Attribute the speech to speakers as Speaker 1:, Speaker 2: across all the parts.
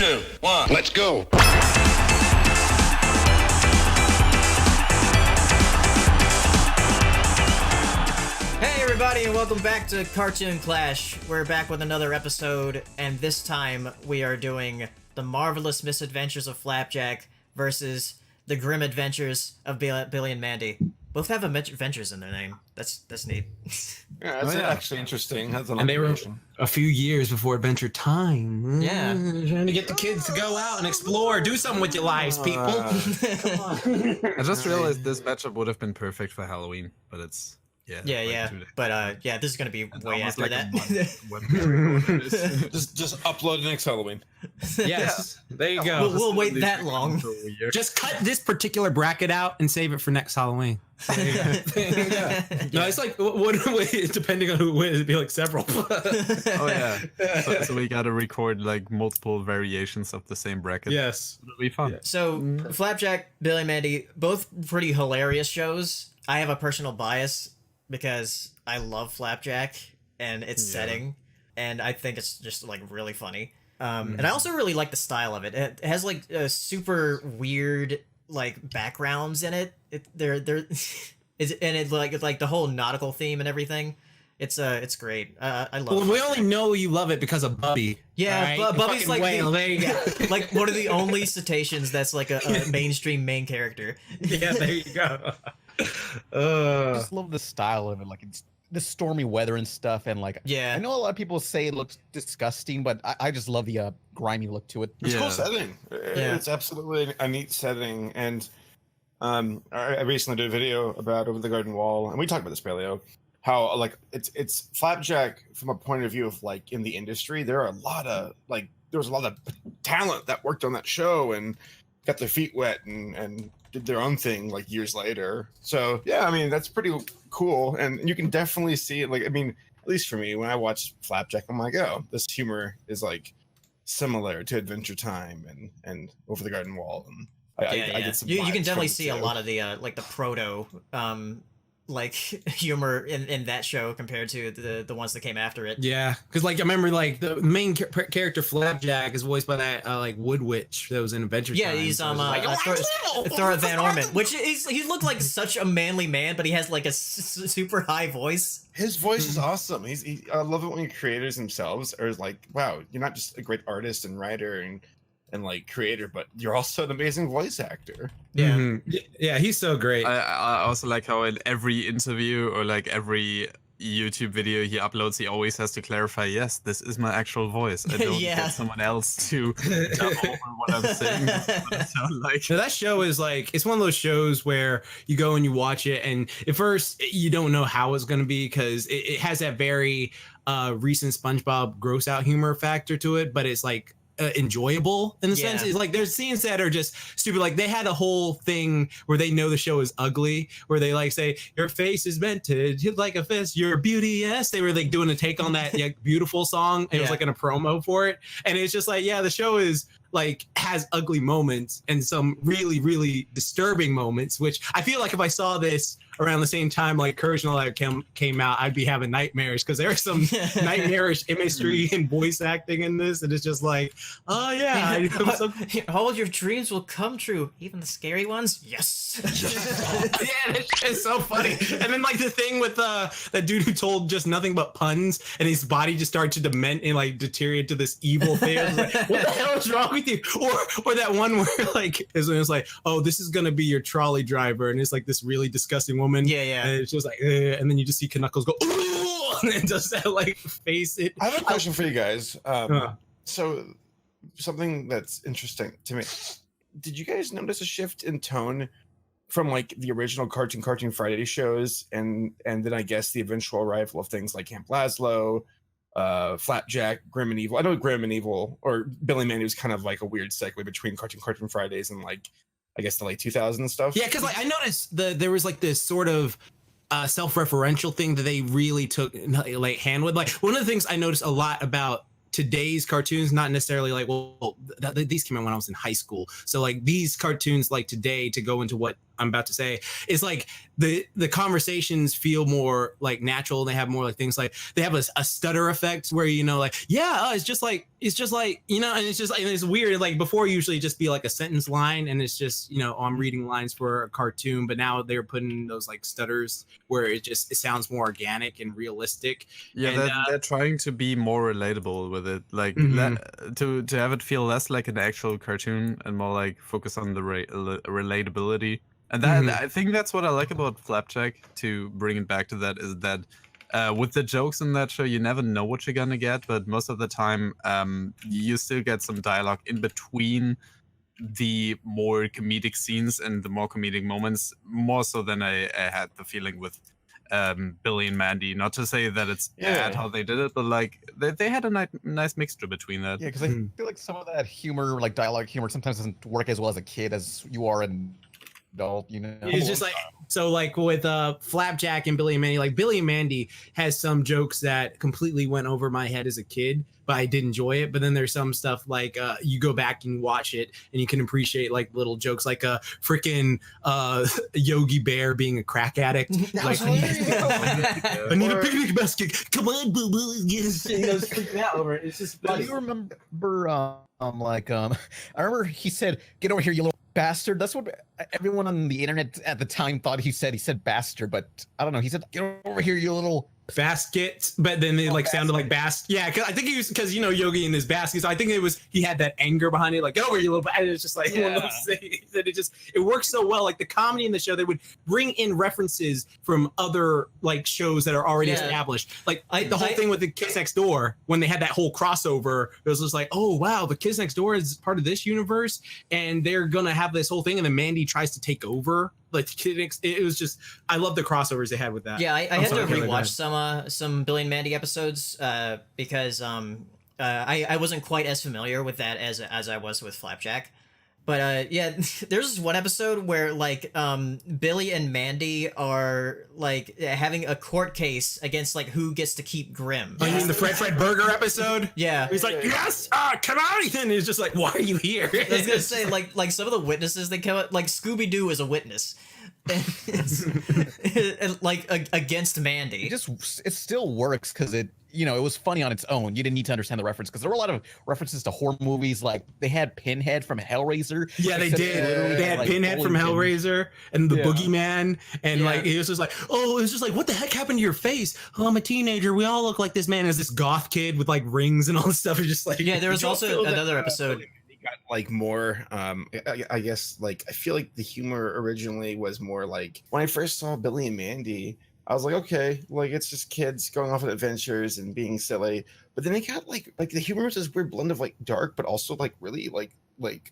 Speaker 1: 2, 1, let's go.
Speaker 2: Hey everybody, and welcome back to Cartoon Clash. We're back with another episode, and this time we are doing The Marvelous Misadventures of Flapjack versus The Grim Adventures of Billy and Mandy. Both have adventures in their name. That's neat.
Speaker 3: Yeah, that's actually interesting. That's an
Speaker 4: and they were a few years before Adventure Time.
Speaker 2: Yeah.
Speaker 4: Trying to get the kids to go out and explore, do something with your lives, people.
Speaker 3: Come on.
Speaker 5: I just realized this matchup would have been perfect for Halloween, but it's
Speaker 2: Yeah. But yeah, this is gonna be way after that.
Speaker 3: just upload next Halloween.
Speaker 4: Yes, there you go.
Speaker 2: We'll wait that long.
Speaker 4: Just cut this particular bracket out and save it for next Halloween. There you go. No, it's like what depending on who wins, it'd be like several.
Speaker 5: Oh yeah. So we gotta record like multiple variations of the same bracket.
Speaker 4: Yes,
Speaker 5: it'll be fun.
Speaker 2: Yeah. So Flapjack, Billy and Mandy, both pretty hilarious shows. I have a personal bias because I love Flapjack and its setting, and I think it's just like really funny. And I also really like the style of it. It has like a super weird like backgrounds in it. It's like the whole nautical theme and everything. It's great. I love.
Speaker 4: Well, we only know you love it because of Bubby.
Speaker 2: Yeah,
Speaker 4: right?
Speaker 2: Bubby's like
Speaker 4: there you go.
Speaker 2: like one of the only cetaceans that's like a mainstream main character.
Speaker 4: Yeah, there you go.
Speaker 6: I just love the style of it, like it's the stormy weather and stuff, and like I know a lot of people say it looks disgusting, but I just love the grimy look to it.
Speaker 3: It's a cool setting. It's absolutely a neat setting, and I recently did a video about Over the Garden Wall, and we talked about this, Paleo, how like it's Flapjack from a point of view of like in the industry. There was a lot of talent that worked on that show and got their feet wet and did their own thing like years later. So yeah, I mean that's pretty cool, and you can definitely see it. Like I mean, at least for me, when I watch Flapjack, I'm like, oh, this humor is like similar to Adventure Time and Over the Garden Wall, and I get some.
Speaker 2: You can definitely
Speaker 3: vibes
Speaker 2: see a lot of the like the proto like humor in that show compared to the ones that came after it.
Speaker 4: Yeah, because like I remember like the main character Flapjack is voiced by that like wood witch that was in Adventure Time.
Speaker 2: Yeah, he's Thor Van Orman, which he looked like such a manly man, but he has like a super high voice.
Speaker 3: His voice is awesome. I love it when creators themselves are like, wow, you're not just a great artist and writer and like creator, but you're also an amazing voice actor.
Speaker 4: Yeah, yeah, he's so great.
Speaker 5: I also like how in every interview or like every YouTube video he uploads, he always has to clarify, yes, this is my actual voice. I don't get someone else to dub over what I'm saying. What I sound like.
Speaker 4: So that show is like, it's one of those shows where you go and you watch it, and at first you don't know how it's going to be because it has that very recent SpongeBob gross out humor factor to it, but it's like enjoyable in the sense. It's like there's scenes that are just stupid. Like they had a whole thing where they know the show is ugly, where they like say your face is meant to hit like a fist, your beauty, yes. They were like doing a take on that beautiful song. It was like in a promo for it, and it's just like, yeah, the show is like has ugly moments and some really, really disturbing moments, which I feel like if I saw this around the same time like Courage and all that came out, I'd be having nightmares because there's some nightmarish imagery and voice acting in this, and it's just like, oh yeah,
Speaker 2: all your dreams will come true, even the scary ones. Yes.
Speaker 4: Yeah, it's so funny. And then like the thing with that dude who told just nothing but puns, and his body just started to dement and like deteriorate to this evil thing. I was like, what the hell is wrong with you? Or that one where like is when it's like, oh, this is gonna be your trolley driver, and it's like this really disgusting woman.
Speaker 2: Yeah.
Speaker 4: And it's just like, and then you just see Knuckles go, and then just that like face it.
Speaker 3: I have a question for you guys. So something that's interesting to me. Did you guys notice a shift in tone from like the original Cartoon Friday shows and then I guess the eventual arrival of things like Camp Lazlo, Flapjack, Grim and Evil? I know Grim and Evil or Billy Mandy was kind of like a weird segue between Cartoon Fridays and like I guess the late 2000s stuff.
Speaker 4: Yeah, because like I noticed there was like this sort of self-referential thing that they really took like hand with. Like one of the things I noticed a lot about today's cartoons, not necessarily like, well, these came out when I was in high school. So like these cartoons like today to go into what I'm about to say is like the conversations feel more like natural. They have more like things like they have a stutter effect where like it's just like and it's just and it's weird. Like before, usually just be like a sentence line, and it's just I'm reading lines for a cartoon, but now they're putting those like stutters where it sounds more organic and realistic.
Speaker 5: Yeah,
Speaker 4: and,
Speaker 5: they're trying to be more relatable with it, like to have it feel less like an actual cartoon and more like focus on the relatability. And that I think that's what I like about Flapjack. To bring it back to that is that with the jokes in that show, you never know what you're gonna get, but most of the time, you still get some dialogue in between the more comedic scenes and the more comedic moments, more so than I had the feeling with Billy and Mandy. Not to say that it's bad how they did it, but like they had a nice mixture between that.
Speaker 6: Yeah, because I feel like some of that humor, like dialogue humor, sometimes doesn't work as well as a kid as you are an adult.
Speaker 4: It's just like so like with Flapjack and Billy and Mandy. Like Billy and Mandy has some jokes that completely went over my head as a kid, but I did enjoy it. But then there's some stuff like you go back and watch it and you can appreciate like little jokes like a freaking Yogi Bear being a crack addict. Like, I need a picnic basket. Come on, boo boo. Freaking out over it. It's just.
Speaker 6: Do you remember? I remember he said, "Get over here, you little bastard." That's what everyone on the internet at the time thought he said. He said bastard, but I don't know. He said, "Get over here, you little
Speaker 4: basket," but then it sounded like yeah, cause I think he was because Yogi in his baskets. I think he had that anger behind it, like "Get over you little bastard." It's just like one of those things that it works so well. Like the comedy in the show, they would bring in references from other like shows that are already established. Like the whole thing with the Kids Next Door when they had that whole crossover, it was just like, oh wow, the Kids Next Door is part of this universe, and they're gonna have this whole thing, and then Mandy tries to take over. Like it was just, I love the crossovers they had with that.
Speaker 2: Yeah, I had to rewatch some Billy and Mandy episodes because I wasn't quite as familiar with that as I was with Flapjack. But there's this one episode where like Billy and Mandy are like having a court case against like who gets to keep Grimm.
Speaker 4: Oh, you mean the Fred Burger episode?
Speaker 2: Yeah.
Speaker 4: He's like, yes, come out. And he's just like, why are you here?
Speaker 2: I was gonna say like some of the witnesses they come out, like Scooby-Doo is a witness. Like against Mandy.
Speaker 6: It still works because it was funny on its own. You didn't need to understand the reference because there were a lot of references to horror movies. Like they had Pinhead from Hellraiser.
Speaker 4: Yeah, they did. They had Pinhead from Hellraiser and the Boogeyman, and like it was just like, what the heck happened to your face? Oh, I'm a teenager. We all look like this man. Is this goth kid with like rings and all this stuff? It's just like
Speaker 2: there was also another episode.
Speaker 3: Got like more I guess like I feel like the humor originally was more like when I first saw Billy and Mandy, I was like, okay, like it's just kids going off on adventures and being silly. But then they got like the humor was this weird blend of like dark but also like really like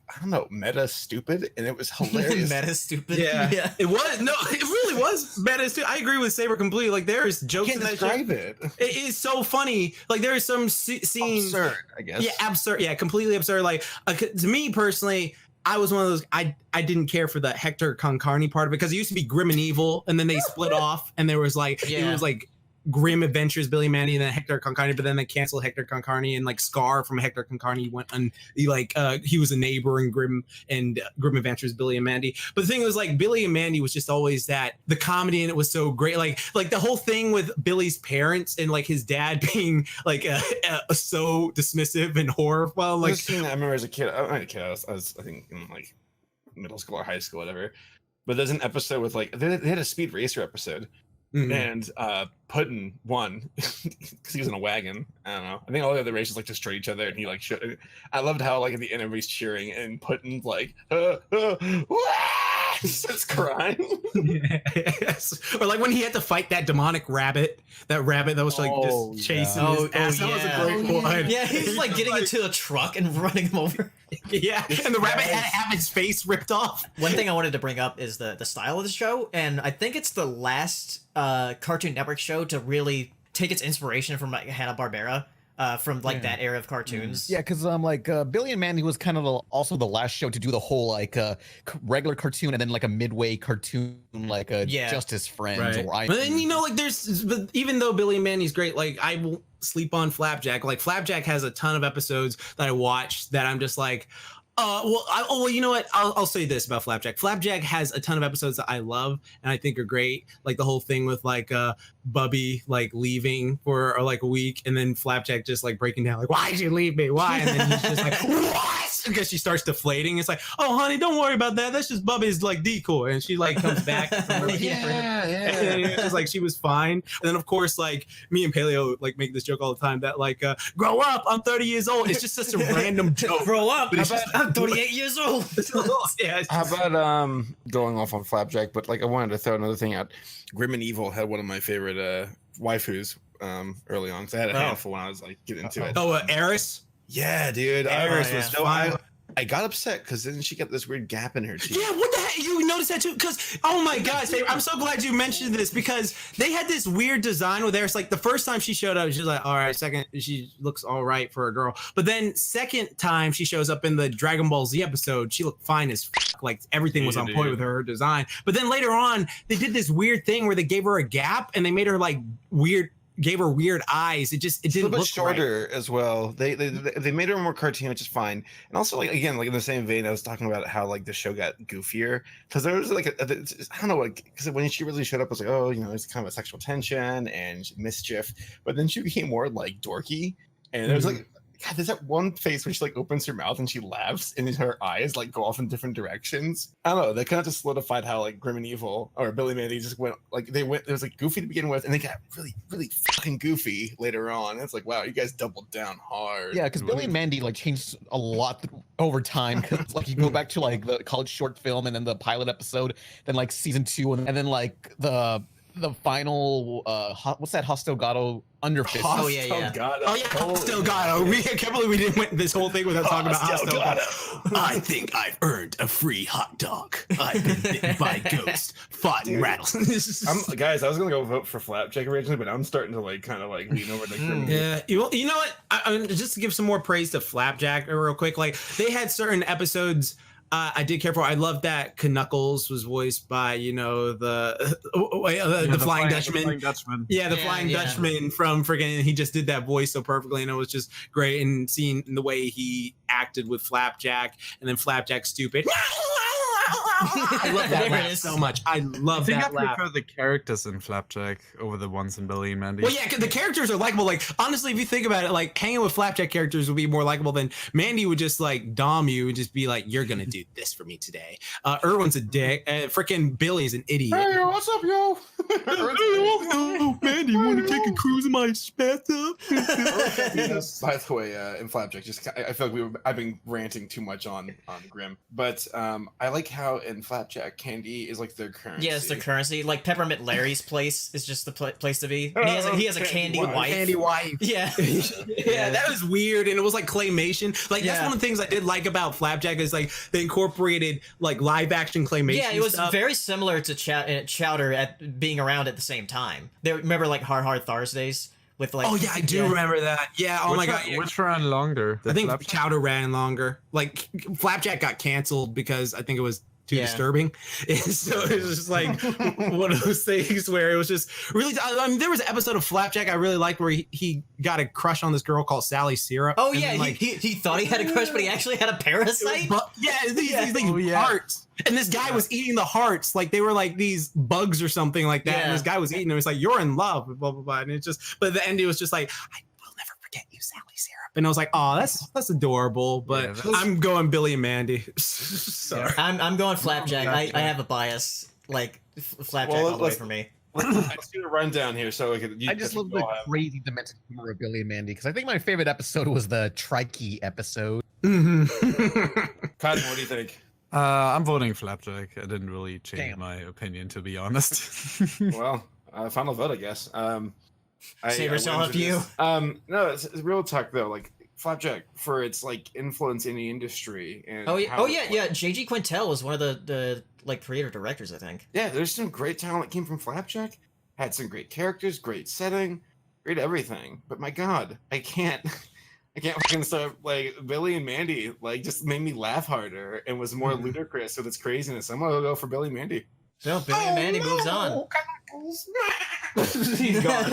Speaker 3: I don't know, meta stupid, and it was hilarious.
Speaker 2: Meta stupid.
Speaker 4: Yeah. It was it really was meta stupid. I agree with Saber completely. Like there's jokes in that show.
Speaker 3: It
Speaker 4: is so funny. Like there are some scenes
Speaker 3: absurd, I guess.
Speaker 4: Yeah, absurd. Yeah, completely absurd. Like to me personally, I was one of those. I didn't care for the Hector Concarne part of it because it used to be Grim and Evil, and then they split off, and there was like it was like Grim Adventures, Billy Mandy, and then Hector Concarne, but then they canceled Hector Concarne, and like Scar from Hector Concarne went on. He was a neighbor in Grim Adventures, Billy and Mandy. But the thing was like Billy and Mandy was just always that the comedy in it was so great. Like the whole thing with Billy's parents and like his dad being like so dismissive and horrible. Like
Speaker 3: I remember as a kid, I was I think in like middle school or high school, whatever. But there's an episode with like they had a Speed Racer episode. Mm-hmm. And Puddin won because he was in a wagon. I don't know. I think all the other races like destroyed each other, and he like I loved how like at the end everybody's cheering, and Puddin's like starts crying.
Speaker 4: Yes. Or like when he had to fight that demonic rabbit, that was like just chasing his ass. That was a great one.
Speaker 2: Yeah, he's like getting into a truck and running him over.
Speaker 4: Yeah, and the rabbit had to have his face ripped off.
Speaker 2: One thing I wanted to bring up is the style of the show, and I think it's the last Cartoon Network show to really take its inspiration from like Hanna-Barbera. From like that era of cartoons.
Speaker 6: Yeah, because Billy and Mandy was kind of also the last show to do the whole like regular cartoon and then like a midway cartoon like a Justice Friends or
Speaker 4: But then like but even though Billy and Mandy's great, like I will sleep on Flapjack. Like Flapjack has a ton of episodes that I watch that I'm just like, Well, you know what? I'll say this about Flapjack. Flapjack has a ton of episodes that I love and I think are great. Like the whole thing with like Bubby like leaving for like a week, and then Flapjack just like breaking down like, "Why'd you leave me? Why?" And then he's just like, "What?" Because she starts deflating. It's like, "Oh, honey, don't worry about that. That's just Bubby's like decoy." And she like comes back. From her and it's just like she was fine. And then of course, like me and Paleo like make this joke all the time that like, "Grow up, I'm 30 years old." It's just such a random joke.
Speaker 2: Grow up.
Speaker 4: I'm
Speaker 2: 38 years old.
Speaker 4: Yeah.
Speaker 3: How about going off on Flapjack? But like, I wanted to throw another thing out. Grim and Evil had one of my favorite waifus early on. So I had a handful when I was like getting into it.
Speaker 4: Oh, Eris?
Speaker 3: Yeah, dude.
Speaker 4: Eris was fun.
Speaker 3: I got upset because then she got this weird gap in her cheek.
Speaker 4: Yeah, what the heck? You noticed that too? Because, oh my gosh, I'm so glad you mentioned this because they had this weird design with Eris. Like the first time she showed up, she was like, all right, second, she looks all right for a girl. But then second time she shows up in the Dragon Ball Z episode, she looked fine as fuck. Like everything was on point with her design. But then later on, they did this weird thing where they gave her a gap and they made her like gave her weird eyes. It didn't look
Speaker 3: shorter
Speaker 4: right.
Speaker 3: As well. They made her more cartoon, which is fine. And also, like again, like in the same vein, I was talking about how like the show got goofier because there was like I don't know what, because when she really showed up, I was like, oh, you know, it's kind of a sexual tension and mischief. But then she became more like dorky, and there was like. God, there's that one face where she like opens her mouth and she laughs and her eyes like go off in different directions. I don't know. That kind of just solidified how like Grim and Evil or Billy Mandy just went like it was like goofy to begin with and they got really, really fucking goofy later on. It's like, wow, you guys doubled down hard.
Speaker 6: Yeah, because Billy and Mandy like changed a lot over time. Cause like you go back to like the college short film and then the pilot episode, then like season 2 and then like the final what's that Hostogato Underfist?
Speaker 2: Oh yeah.
Speaker 4: Oh yeah, Hostogato. I can't believe we didn't went this whole thing without talking about Hostogato. I think I've earned a free hot dog. I've been bitten by ghosts, fought in rattles.
Speaker 3: Guys, I was gonna go vote for Flapjack originally, but I'm starting to like kind of like lean over the
Speaker 4: yeah. You know what? I just to give some more praise to Flapjack real quick. Like they had certain episodes. I did care for. I love that Knuckles was voiced by, you know, the Flying Dutchman.
Speaker 5: The Flying Dutchman.
Speaker 4: Yeah, the Flying Dutchman from friggin'. He just did that voice so perfectly, and it was just great. And seeing the way he acted with Flapjack, and then Flapjack stupid. I love that laugh so much. I love that laugh.
Speaker 5: I prefer the characters in Flapjack over the ones in Billy and Mandy.
Speaker 4: Well, yeah, the characters are likable. Like, honestly, if you think about it, like, hanging with Flapjack characters would be more likable than Mandy would just, like, dom you and just be like, you're gonna do this for me today. Erwin's a dick. Frickin' Billy's an idiot.
Speaker 3: Hey, what's up, yo?
Speaker 4: Mandy, you want to take a cruise in my bathtub?
Speaker 3: By the way, in Flapjack, I feel like I've been ranting too much on Grimm, but I like how in Flapjack, candy is like their currency.
Speaker 2: Yeah, it's their currency. Like Peppermint Larry's place is just the place to be. And he has a candy wife.
Speaker 4: Candy wife.
Speaker 2: Yeah.
Speaker 4: Yeah, that was weird, and it was like claymation. Like that's one of the things I did like about Flapjack is like they incorporated like live action claymation.
Speaker 2: Yeah, it was
Speaker 4: stuff.
Speaker 2: very similar to Chowder at being around at the same time. They remember like Hard Thursdays. With like,
Speaker 4: oh yeah, I do remember that. Yeah. Oh my god.
Speaker 5: Which ran longer?
Speaker 4: I think Chowder ran longer. Like Flapjack got canceled because I think it was too disturbing. And so it was just like one of those things where it was just really. I mean, there was an episode of Flapjack I really liked where he got a crush on this girl called Sally Syrup.
Speaker 2: Oh yeah, then, like, he thought he had a crush, but he actually had a parasite.
Speaker 4: These hearts. And this guy was eating the hearts like they were like these bugs or something like that. Yeah. And this guy was eating them. It was like, you're in love, blah, blah, blah. And it's just, but at the end, it was just like, I will never forget you, Sally Syrup. And I was like, oh, that's adorable. But I'm going Billy and Mandy. Sorry.
Speaker 2: I'm going Flapjack. I have a bias. Like, Flapjack all the way for me.
Speaker 3: Let's do a rundown here. So
Speaker 6: I just love the crazy demented humor of Billy and Mandy because I think my favorite episode was the Trikey episode.
Speaker 3: Cotton, what do you think?
Speaker 5: I'm voting Flapjack. I didn't really change my opinion, to be honest.
Speaker 3: Well, final vote, I guess.
Speaker 2: Save yourself a few.
Speaker 3: No, it's real talk though. Like Flapjack for its like influence in the industry. And
Speaker 2: yeah. JG Quintel was one of the like creator directors, I think.
Speaker 3: Yeah, there's some great talent that came from Flapjack. Had some great characters, great setting, great everything. But my God, I can't fucking start like Billy and Mandy like just made me laugh harder and was more ludicrous with its craziness. I'm gonna go for Billy and Mandy.
Speaker 2: So Billy and Mandy moves on.
Speaker 4: He's gone.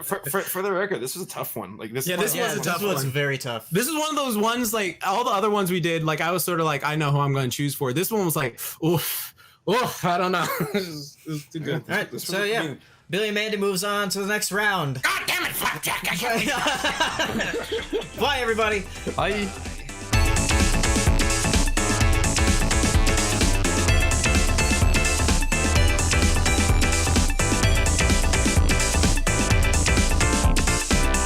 Speaker 3: For the record, this was a tough one. Like this.
Speaker 4: Yeah, this was a tough
Speaker 2: This was
Speaker 4: one.
Speaker 2: very tough.
Speaker 4: This is one of those ones, like all the other ones we did, like I was sort of like, I know who I'm going to choose for. This one was like, oof, I don't know. It was too good.
Speaker 2: All right, so yeah, Billy and Mandy moves on to the next round.
Speaker 6: God damn it, Flapjack!
Speaker 2: Bye, everybody.
Speaker 5: Bye.